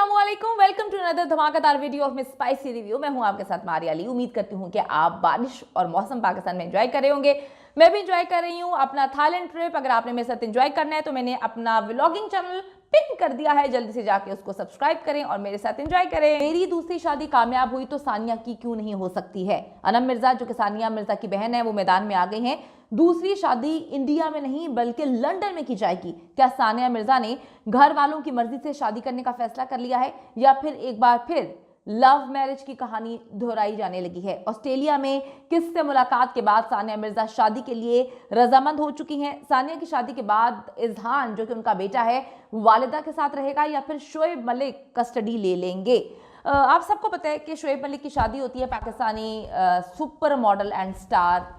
अस्सलामुअलैकुम, welcome to another धमाकेदार video of miss spicy review. मैं हूं आपके साथ मारिया अली। उम्मीद करती हूं कि आप बारिश और मौसम पाकिस्तान में एंजॉय कर रहे होंगे। मैं भी एंजॉय कर रही हूं अपना थाईलैंड ट्रिप। अगर आपने मेरे साथ एंजॉय करना है तो मैंने अपना व्लॉगिंग चैनल पिन कर दिया है, जल्दी से जाके उसको सब्सक्राइब करें और मेरे साथ एंजॉय करें। मेरी दूसरी शादी कामयाब हुई तो सानिया की क्यों नहीं हो सकती है। अनम मिर्जा जो कि सानिया मिर्जा की बहन है वो मैदान में आ गई हैं। दूसरी शादी इंडिया में नहीं बल्कि लंदन में की जाएगी। क्या सानिया मिर्जा ने घर वालों की मर्जी से शादी करने का फैसला कर लिया है या फिर एक बार फिर लव मैरिज की कहानी दोहराई जाने लगी है। ऑस्ट्रेलिया में किससे मुलाकात के बाद सानिया मिर्जा शादी के लिए रजामंद हो चुकी हैं। सानिया की शादी के बाद इजहान जो कि उनका बेटा है वालिदा के साथ रहेगा या फिर शोएब मलिक कस्टडी ले लेंगे। आप सबको पता है कि शोएब मलिक की शादी होती है Pakistani super model and star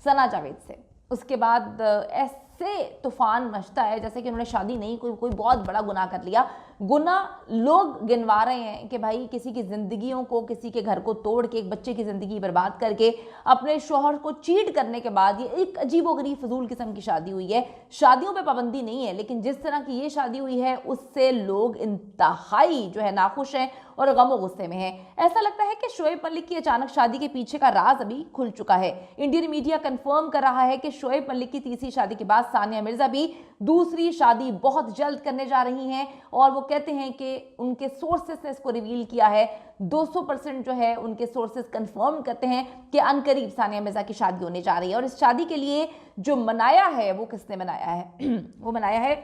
Sana Javed से। उसके बाद ऐसे तूफान मचता है जैसे कि उन्होंने शादी नहीं कोई बहुत बड़ा गुनाह कर लिया। गुनाह लोग गिनवा रहे हैं कि भाई किसी की जिंदगियों को, किसी के घर को तोड़ के, एक बच्चे की जिंदगी बर्बाद करके अपने शोहर को चीट करने के बाद ये एक अजीबोगरीब फजूल किस्म की शादी हुई है। शादियों पे पाबंदी नहीं है लेकिन जिस तरह की ये शादी हुई है उससे लोग इंतहाई जो है नाखुश हैं और गमो गुस्से में है। ऐसा लगता है कि शोएब मलिक की अचानक शादी के पीछे का राज अभी खुल चुका है। इंडियन मीडिया कंफर्म कर रहा है कि शोएब मलिक की तीसरी शादी के बाद सानिया मिर्जा भी दूसरी शादी बहुत जल्द करने जा रही हैं और वो कहते हैं कि उनके सोर्सेस ने इसको रिवील किया है। 200% जो है उनके सोर्सेस कंफर्म करते हैं कि अनकरीब सानिया मिर्जा की शादी होने जा रही है। और इस शादी के लिए जो मनाया है वो किसने मनाया है वो मनाया है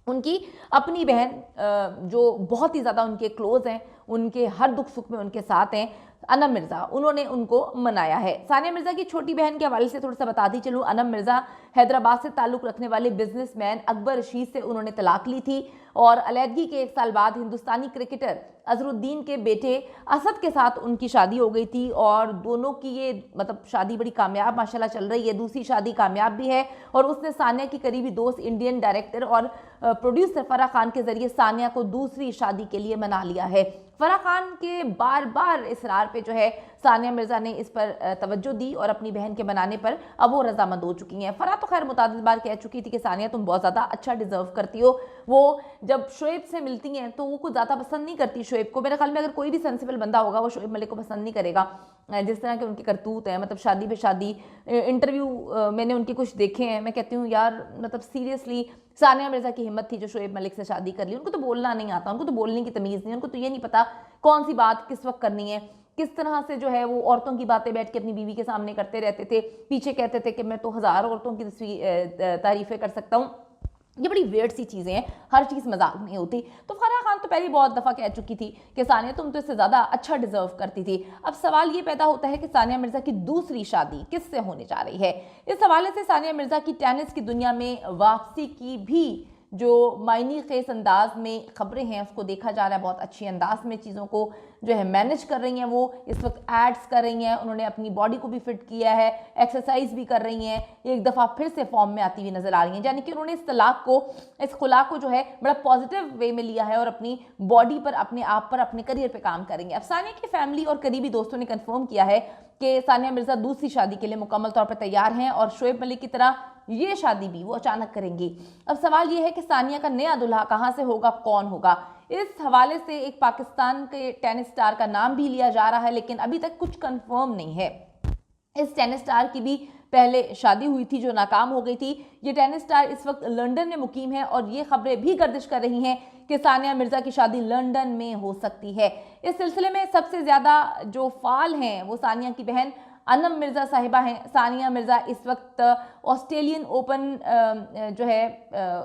उनकी अपनी बहन जो बहुत ही ज़्यादा उनके क्लोज हैं, उनके हर दुख सुख में उनके साथ हैं, अनम मिर्जा। उन्होंने उनको मनाया है। सानिया मिर्जा की छोटी बहन के हवाले से थोड़ा सा बताती चलूँ। अनम मिर्जा हैदराबाद से ताल्लुक़ रखने वाले बिजनेसमैन अकबर रशीद से उन्होंने तलाक ली थी और अलैदगी के 1 साल बाद हिंदुस्तानी क्रिकेटर अजरुद्दीन के बेटे असद के साथ उनकी शादी हो गई थी और दोनों की ये मतलब शादी बड़ी कामयाब माशाल्लाह चल रही है। दूसरी शादी कामयाब भी है और उसने सानिया की करीबी दोस्त इंडियन डायरेक्टर और प्रोड्यूसर फराह खान के जरिए सानिया को दूसरी शादी के लिए मना लिया है। फराह खान के बार बार इसरार पे जो है सानिया मिर्जा ने इस पर तवज्जो दी और अपनी बहन के बनाने पर अब वो रजामंद हो चुकी हैं। फराह तो खैर मुतादिद बार कह चुकी थी कि सानिया तुम बहुत ज़्यादा अच्छा डिजर्व करती हो। वो जब शोएब से मिलती हैं तो वो कुछ ज़्यादा पसंद नहीं करती शोएब को। मेरे ख्याल में अगर कोई भी सेंसिबल बंदा होगा वो शोएब मलिक को पसंद नहीं करेगा। जिस तरह के उनके करतूत हैं, मतलब शादी पे शादी इंटरव्यू मैंने उनके कुछ देखे हैं। मैं कहती हूँ यार मतलब सीरियसली सानिया मिर्जा की हिम्मत थी जो शोएब मलिक से शादी कर ली। उनको तो बोलना नहीं आता, उनको तो बोलने की तमीज़ नहीं, उनको तो ये नहीं पता कौन सी बात किस वक्त करनी है। किस तरह से जो है वो औरतों की बातें बैठ के अपनी बीवी के सामने करते रहते थे, पीछे कहते थे कि मैं तो 1000 औरतों की तारीफ़ें कर सकता हूँ। ये बड़ी वेयर्ड सी चीज़ें हैं, हर चीज़ मजाक नहीं होती। तो फराह खान तो पहले बहुत दफ़ा कह चुकी थी कि सानिया तुम तो इससे ज़्यादा अच्छा डिजर्व करती थी। अब सवाल ये पैदा होता है कि सानिया मिर्जा की दूसरी शादी किससे होने जा रही है। इस हवाले से सानिया मिर्जा की टेनिस की दुनिया में वापसी की भी जो मायनी खेस अंदाज में खबरें हैं उसको देखा जा रहा है। बहुत अच्छी अंदाज में चीज़ों को जो है मैनेज कर रही हैं। वो इस वक्त एड्स कर रही हैं, उन्होंने अपनी बॉडी को भी फिट किया है, एक्सरसाइज भी कर रही हैं, एक दफ़ा फिर से फॉर्म में आती हुई नजर आ रही हैं। यानी कि उन्होंने इस तलाक को, इस खुला को जो है बड़ा पॉजिटिव वे में लिया है और अपनी बॉडी पर, अपने आप पर, अपने करियर पर काम करेंगे। अब सानिया की फैमिली और करीबी दोस्तों ने कन्फर्म किया है कि सानिया मिर्जा दूसरी शादी के लिए मुकम्मल तौर पर तैयार हैं और शोएब मलिक की तरह ये शादी भी वो अचानक करेंगी। अब सवाल ये है कि सानिया का नया दुल्हा कहाँ से होगा, कौन होगा। इस हवाले से एक पाकिस्तान के टेनिस स्टार का नाम भी लिया जा रहा है लेकिन अभी तक कुछ कंफर्म नहीं है। इस टेनिस स्टार की भी पहले शादी हुई थी जो नाकाम हो गई थी। ये टेनिस स्टार इस वक्त लंदन में मुकीम है और ये खबरें भी गर्दिश कर रही हैं कि सानिया मिर्जा की शादी लंदन में हो सकती है। इस सिलसिले में सबसे ज़्यादा जो फाल हैं वो सानिया की बहन अनम मिर्जा साहिबा हैं। सानिया मिर्जा इस वक्त ऑस्ट्रेलियन ओपन जो है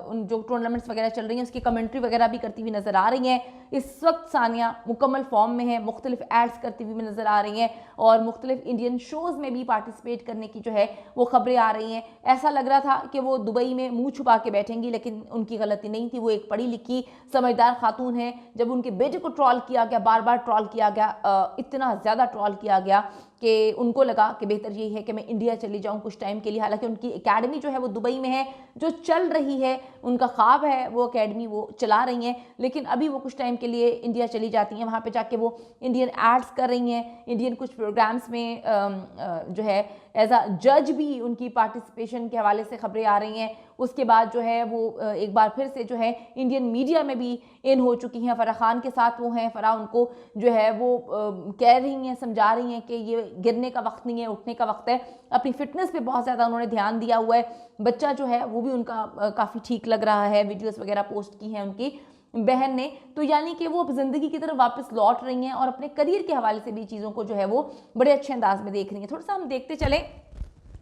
उन जो टूर्नामेंट्स वगैरह चल रही हैं उसकी कमेंट्री वगैरह भी करती हुई नज़र आ रही हैं। इस वक्त सानिया मुकम्मल फॉर्म में है, मुख्तलिफ एड्स करती हुई नज़र आ रही हैं और मुख्तलिफ इंडियन शोज़ में भी पार्टिसिपेट करने की जो है वो खबरें आ रही हैं। ऐसा लग रहा था कि वो दुबई में मुंह छुपा के बैठेंगी लेकिन उनकी गलती नहीं थी। वो एक पढ़ी लिखी समझदार खातून है। जब उनके बेटे को ट्रॉल किया गया, बार बार ट्रॉल किया गया, इतना ज़्यादा ट्रॉल किया गया कि उनको लगा कि बेहतर यही है कि मैं इंडिया चली जाऊं कुछ टाइम के लिए। हालांकि उनकी एकेडमी जो है वो दुबई में है, जो चल रही है, उनका ख्वाब है वो एकेडमी वो चला रही हैं लेकिन अभी वो कुछ टाइम के लिए इंडिया चली जाती हैं। वहाँ पे जाके वो इंडियन एड्स कर रही हैं, इंडियन कुछ प्रोग्राम्स में जो है एज अ जज भी उनकी पार्टिसिपेशन के हवाले से खबरें आ रही हैं। उसके बाद जो है वो एक बार फिर से जो है इंडियन मीडिया में भी इन हो चुकी हैं। फराह खान के साथ वो हैं, फराह उनको जो है वो कह रही हैं, समझा रही हैं कि ये गिरने का वक्त नहीं है, उठने का वक्त है। अपनी फिटनेस पे बहुत ज़्यादा उन्होंने ध्यान दिया हुआ है। बच्चा जो है वो भी उनका काफ़ी ठीक लग रहा है, वीडियोस वगैरह पोस्ट की हैं उनकी बहन ने। तो यानी कि वो अब ज़िंदगी की तरफ वापस लौट रही हैं और अपने करियर के हवाले से भी चीज़ों को जो है वो बड़े अच्छे अंदाज में देख रही हैं। थोड़ा सा हम देखते चलें।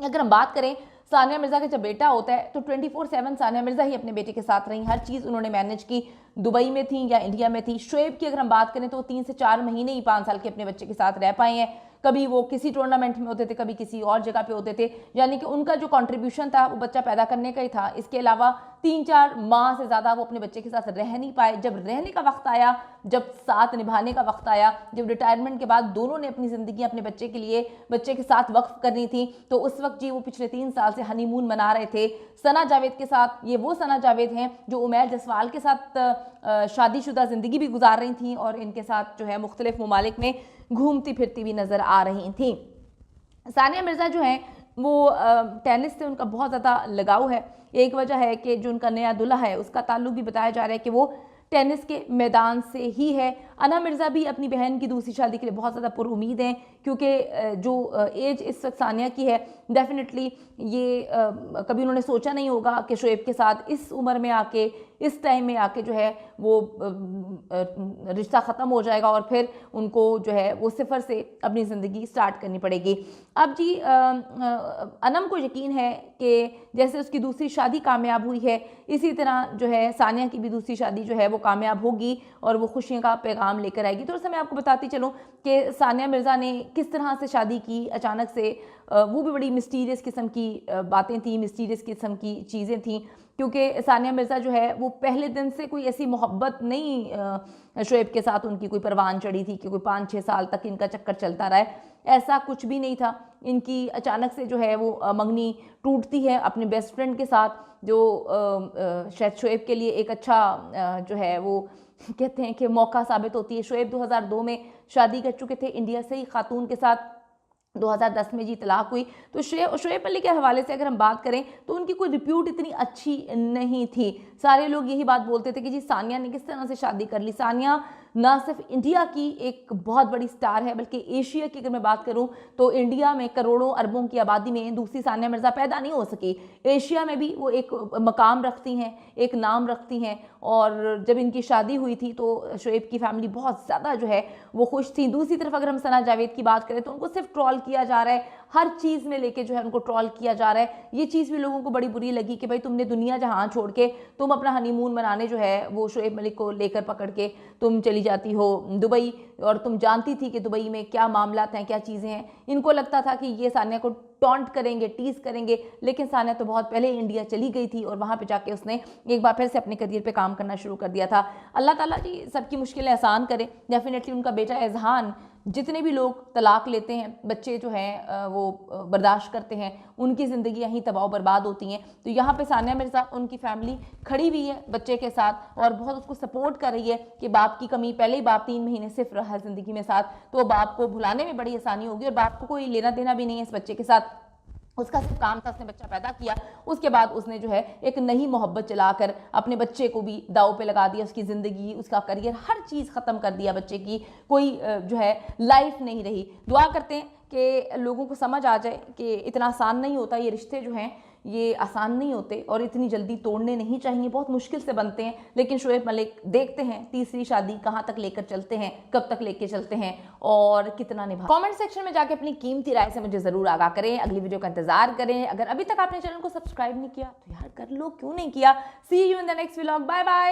अगर हम बात करें सानिया मिर्ज़ा का जब बेटा होता है तो 24/7 सानिया मिर्ज़ा ही अपने बेटे के साथ रही, हर चीज़ उन्होंने मैनेज की, दुबई में थी या इंडिया में थी। शोएब की अगर हम बात करें तो वो 3 से 4 महीने ही 5 साल के अपने बच्चे के साथ रह पाए हैं। कभी वो किसी टूर्नामेंट में होते थे, कभी किसी और जगह पे होते थे, यानी कि उनका जो कंट्रीब्यूशन था वो बच्चा पैदा करने का ही था। इसके अलावा 3-4 माह से ज़्यादा वो अपने बच्चे के साथ रह नहीं पाए। जब रहने का वक्त आया, जब साथ निभाने का वक्त आया, जब रिटायरमेंट के बाद दोनों ने अपनी ज़िंदगी अपने बच्चे के लिए, बच्चे के साथ वक्फ करनी थी, तो उस वक्त जी वो पिछले 3 साल से हनीमून मना रहे थे सना जावेद के साथ। ये वो सना जावेद हैं जो उमैर जसवाल के साथ शादीशुदा ज़िंदगी भी गुजार रही थी और इनके साथ जो है मुख्तलिफ ममालिक में घूमती फिरती भी नज़र आ रही थी। सानिया मिर्ज़ा जो हैं वो टेनिस से उनका बहुत ज़्यादा लगाव है। एक वजह है कि जो उनका नया दूल्हा है उसका ताल्लुक भी बताया जा रहा है कि वो टेनिस के मैदान से ही है। अना मिर्ज़ा भी अपनी बहन की दूसरी शादी के लिए बहुत ज़्यादा पुरुमीद हैं, क्योंकि जो एज इस वक्त सानिया की है, डेफिनेटली ये कभी उन्होंने सोचा नहीं होगा कि शोएब के साथ इस उम्र में आके, इस टाइम में आके जो है वो रिश्ता ख़त्म हो जाएगा और फिर उनको जो है वो सिफर से अपनी ज़िंदगी स्टार्ट करनी पड़ेगी। अब जी अनम को यकीन है कि जैसे उसकी दूसरी शादी कामयाब हुई है, इसी तरह जो है सानिया की भी दूसरी शादी जो है वो कामयाब होगी और वो खुशियों का पैगाम लेकर आएगी। थोड़ा सा मैं आपको बताती चलूँ कि सानिया मिर्ज़ा ने किस तरह से शादी की अचानक से। वो भी बड़ी मिस्टीरियस किस्म की बातें थी, मिस्टीरियस किस्म की चीज़ें थी, क्योंकि सानिया मिर्ज़ा जो है वो पहले दिन से कोई ऐसी मोहब्बत नहीं शोएब के साथ उनकी कोई परवान चढ़ी थी कि कोई 5-6 साल तक इनका चक्कर चलता रहा है, ऐसा कुछ भी नहीं था। इनकी अचानक से जो है वो मंगनी टूटती है अपने बेस्ट फ्रेंड के साथ, जो शायद शोएब के लिए एक अच्छा जो है वो कहते हैं कि मौका साबित होती है। शोएब 2002 में शादी कर चुके थे इंडिया से ही खातून के साथ, 2010 में जी तलाक हुई। तो शोएब अली के हवाले से अगर हम बात करें तो उनकी कोई रिप्यूट इतनी अच्छी नहीं थी। सारे लोग यही बात बोलते थे कि जी सानिया ने किस तरह से शादी कर ली। सानिया ना सिर्फ इंडिया की एक बहुत बड़ी स्टार है, बल्कि एशिया की अगर मैं बात करूं तो इंडिया में करोड़ों अरबों की आबादी में दूसरी सानिया मिर्ज़ा पैदा नहीं हो सकी। एशिया में भी वो एक मकाम रखती हैं, एक नाम रखती हैं। और जब इनकी शादी हुई थी तो शोएब की फैमिली बहुत ज़्यादा जो है वो खुश थी। दूसरी तरफ अगर हम सना जावेद की बात करें तो उनको सिर्फ ट्रॉल किया जा रहा है, हर चीज़ में लेके जो है उनको ट्रॉल किया जा रहा है। ये चीज़ भी लोगों को बड़ी बुरी लगी कि भाई तुमने दुनिया जहां छोड़ के तुम अपना हनीमून मनाने जो है वो शोएब मलिक को लेकर पकड़ के तुम चली जाती हो दुबई, और तुम जानती थी कि दुबई में क्या मामलात हैं, क्या चीज़ें हैं। इनको लगता था कि ये सानिया को टॉन्ट करेंगे, टीज करेंगे, लेकिन सानिया तो बहुत पहले इंडिया चली गई थी और वहाँ पे जाके उसने एक बार फिर से अपने करियर पे काम करना शुरू कर दिया था। अल्लाह ताला जी सबकी मुश्किलें आसान करे। डेफिनेटली उनका बेटा एजहान, जितने भी लोग तलाक लेते हैं, बच्चे जो हैं वो बर्दाश्त करते हैं, उनकी ज़िंदगी यहीं तबाह बर्बाद होती हैं। तो यहाँ पे सानिया मिर्ज़ा, उनकी फैमिली खड़ी हुई है बच्चे के साथ और बहुत उसको सपोर्ट कर रही है कि बाप की कमी, पहले ही बाप 3 महीने सिर्फ रहा ज़िंदगी में साथ, तो बाप को भुलाने में बड़ी आसानी होगी और बाप को कोई लेना देना भी नहीं है इस बच्चे के साथ। उसका सिर्फ काम था, उसने बच्चा पैदा किया, उसके बाद उसने जो है एक नई मोहब्बत चलाकर अपने बच्चे को भी दाव पे लगा दिया, उसकी ज़िंदगी, उसका करियर, हर चीज़ ख़त्म कर दिया बच्चे की, कोई जो है लाइफ नहीं रही। दुआ करते हैं कि लोगों को समझ आ जाए कि इतना आसान नहीं होता, ये रिश्ते जो हैं ये आसान नहीं होते और इतनी जल्दी तोड़ने नहीं चाहिए, बहुत मुश्किल से बनते हैं। लेकिन शोएब मलिक देखते हैं तीसरी शादी कहाँ तक लेकर चलते हैं, कब तक लेकर चलते हैं और कितना निभा। कमेंट सेक्शन में जाके अपनी कीमती राय से मुझे ज़रूर आगाह करें। अगली वीडियो का इंतजार करें। अगर अभी तक आपने चैनल को सब्सक्राइब नहीं किया तो यार कर लो, क्यों नहीं किया। See you in the next vlog, bye bye.